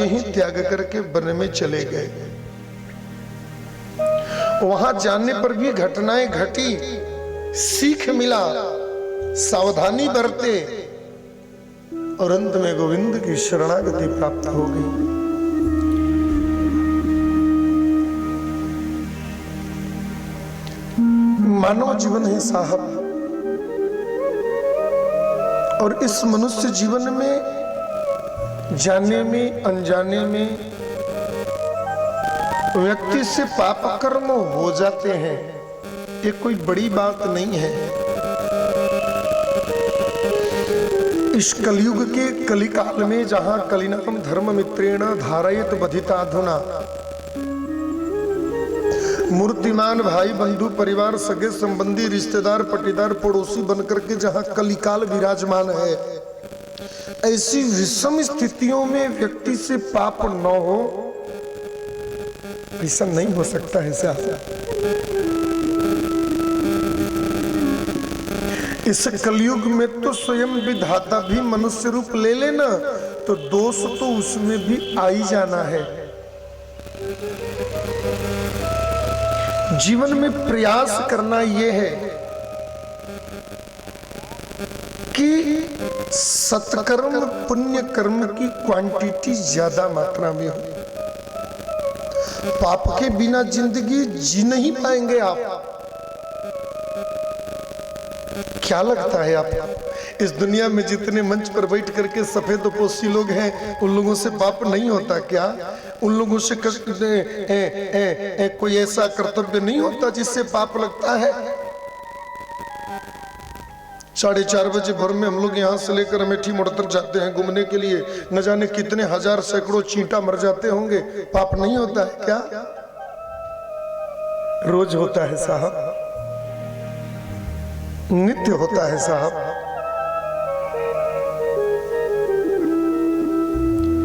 ही त्याग करके वन में चले गए। वहां जाने पर भी घटनाएं घटी, सीख मिला, सावधानी बरते और अंत में गोविंद की शरणागति प्राप्त हो गई। मानव जीवन है साहब, और इस मनुष्य जीवन में जाने में अनजाने में व्यक्ति से पाप कर्म हो जाते हैं, ये कोई बड़ी बात नहीं है। इस कलयुग के कलिकाल में जहां कलिनाम धर्म मित्रेण धारयत बधिताधुना, मूर्तिमान भाई बंधु परिवार सगे संबंधी रिश्तेदार पटीदार पड़ोसी बनकर के जहां कलिकाल विराजमान है, ऐसी विषम स्थितियों में व्यक्ति से पाप न हो, ऐसा नहीं हो सकता है साहब। इस कलयुग में तो स्वयं विधाता भी मनुष्य रूप ले लेना, तो दोष तो उसमें भी आ ही जाना है। जीवन में प्रयास करना यह है कि सत्कर्म पुण्य कर्म की क्वांटिटी ज्यादा मात्रा में हो। पाप के बिना जिंदगी जी नहीं पाएंगे आप। क्या लगता है आप इस दुनिया में जितने मंच पर बैठ करके सफेद पोशी लोग हैं, उन लोगों से पाप नहीं होता क्या? उन लोगों से कोई ऐसा कर्तव्य नहीं होता जिससे पाप लगता है? 4:30 बजे भोर में हम लोग यहाँ से लेकर अमेठी मोड़ तक जाते हैं घूमने के लिए, न जाने कितने हजार सैकड़ों चींटा मर जाते होंगे, पाप नहीं होता है क्या? रोज होता है साहब, नित्य होता है साहब।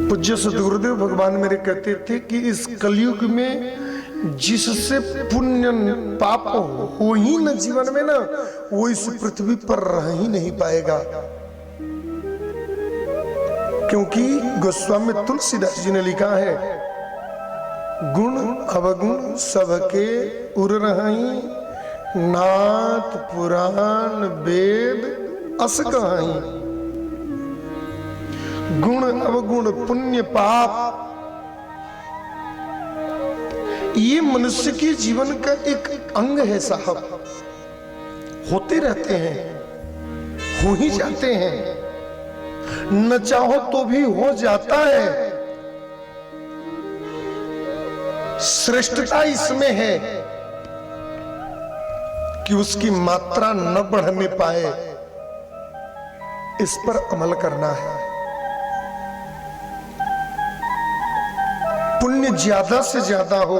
पूज्य सद्गुरुदेव भगवान मेरे कहते थे कि इस कलयुग में जिससे पुण्य पाप हो ही न जीवन में ना, वो इस पृथ्वी पर रह ही नहीं पाएगा। क्योंकि गोस्वामी तुलसीदास जी ने लिखा है, गुण अवगुण सबके उर रही, नाथ पुराण वेद अस कहाई। गुण अवगुण पुण्य पाप ये मनुष्य के जीवन का एक अंग है साहब, होते रहते हैं, हो ही जाते हैं, न चाहो तो भी हो जाता है। श्रेष्ठता इसमें है कि उसकी मात्रा न बढ़ने पाए, इस पर अमल करना है। पुण्य ज्यादा से ज्यादा हो,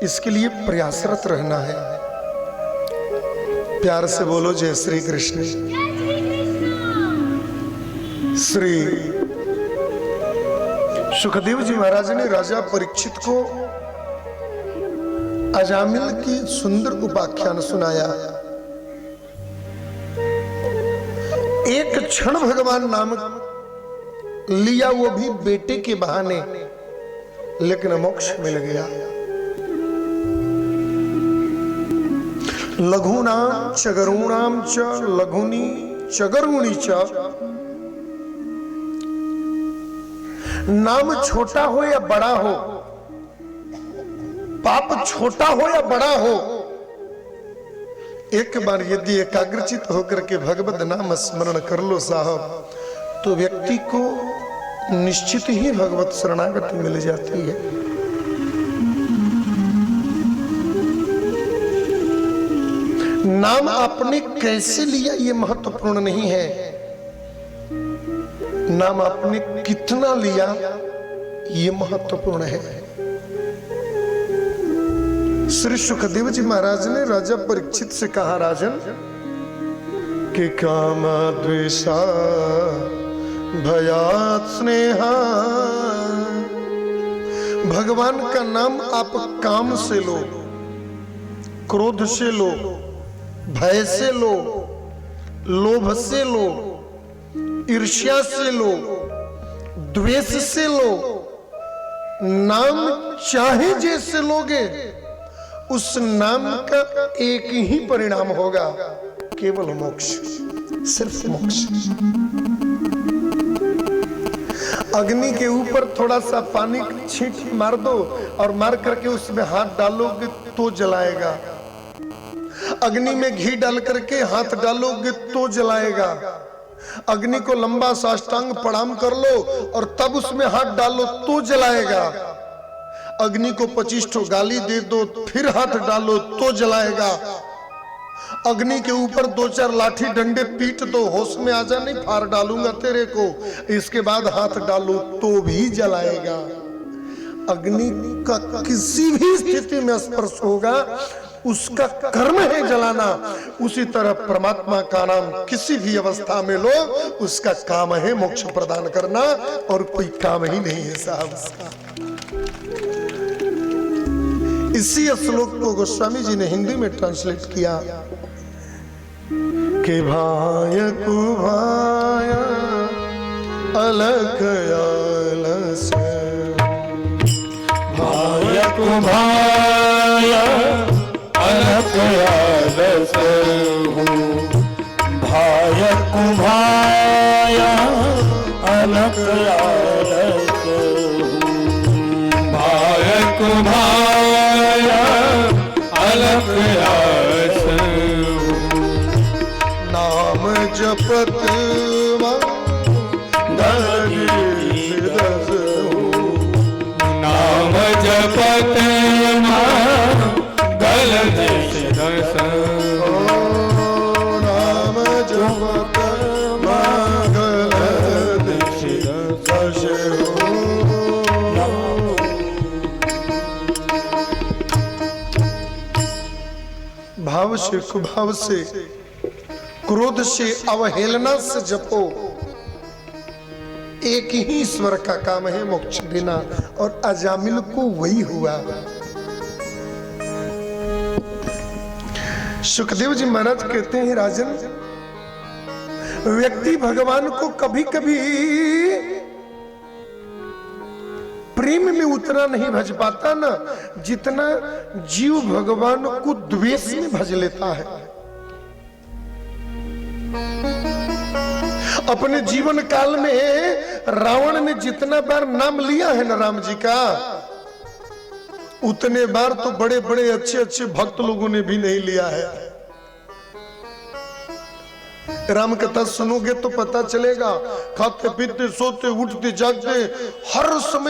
इसके लिए प्रयासरत रहना है। प्यार से बोलो जय श्री कृष्ण। श्री सुखदेव जी महाराज ने राजा परीक्षित को अजामिल की सुंदर उपाख्यान सुनाया। एक क्षण भगवान नाम लिया, वो भी बेटे के बहाने, लेकिन मोक्ष मिल गया। लघूनाम च गरूणाम च लघुनी च गरूणी च, नाम छोटा हो या बड़ा हो, पाप छोटा हो या बड़ा हो, एक बार यदि एकाग्रचित होकर के भगवत नाम स्मरण कर लो साहब, तो व्यक्ति को निश्चित ही भगवत शरणागति मिल जाती है। नाम आपने कैसे लिया ये महत्वपूर्ण नहीं है, नाम आपने कितना लिया ये महत्वपूर्ण है। श्री सुखदेव जी महाराज ने राजा परीक्षित से कहा, राजन कि काम द्वेषा भयात् स्नेहा, भगवान का नाम आप काम से लो, क्रोध से लो, भय से लो, लोभ से लो, ईर्ष्या से लो, द्वेष से लो, नाम चाहे जैसे लोगे, उस नाम का एक ही परिणाम होगा, केवल मोक्ष, सिर्फ मोक्ष। अग्नि के ऊपर थोड़ा सा पानी छींट मार दो और मार करके उसमें हाथ डालोगे तो जलाएगा। अग्नि में घी डाल करके हाथ डालोगे तो जलाएगा। अग्नि को लंबा साष्टांग प्रणाम कर लो और तब उसमें हाथ डालो तो जलाएगा। अग्नि को 25 ठो गाली दे दो फिर हाथ डालो तो जलाएगा। अग्नि के ऊपर 2-4 लाठी डंडे पीट दो, होश में आ जा, नहीं फाड़ डालूंगा तेरे को, इसके बाद हाथ डालो तो भी जलाएगा। अग्नि का किसी भी स्थिति में स्पर्श होगा, उसका कर्म है जलाना। उसी तरह परमात्मा का नाम किसी भी अवस्था में लो, उसका काम है मोक्ष प्रदान करना, और कोई काम ही नहीं है साहब उसका। इसी श्लोक को गोस्वामी जी ने हिंदी में ट्रांसलेट किया कि भाय कुभाय अलख आलस, भाय कुभाय अलख आलस हूँ, भाय कुभाय अलख आलस हूँ, भाय कुभाय अलख आलस हूँ। नाम जपत नाम जपत गल दस, नाम जपत गल दस। भाव से, कुभाव से, क्रोध से, अवहेलना से जपो। एक ही ईश्वर का काम है मोक्ष देना, और अजामिल को वही हुआ। सुखदेव जी महाराज कहते हैं, राजन, व्यक्ति भगवान को कभी कभी प्रेम में उतना नहीं भज पाता ना, जितना जीव भगवान को द्वेष में भज लेता है। अपने जीवन काल में रावण ने जितना बार नाम लिया है ना राम जी का, उतने बार तो बड़े बड़े अच्छे अच्छे भक्त लोगों ने भी नहीं लिया है। राम कथा सुनोगे तो पता चलेगा, खाते पीते सोते उठते जागते हर समय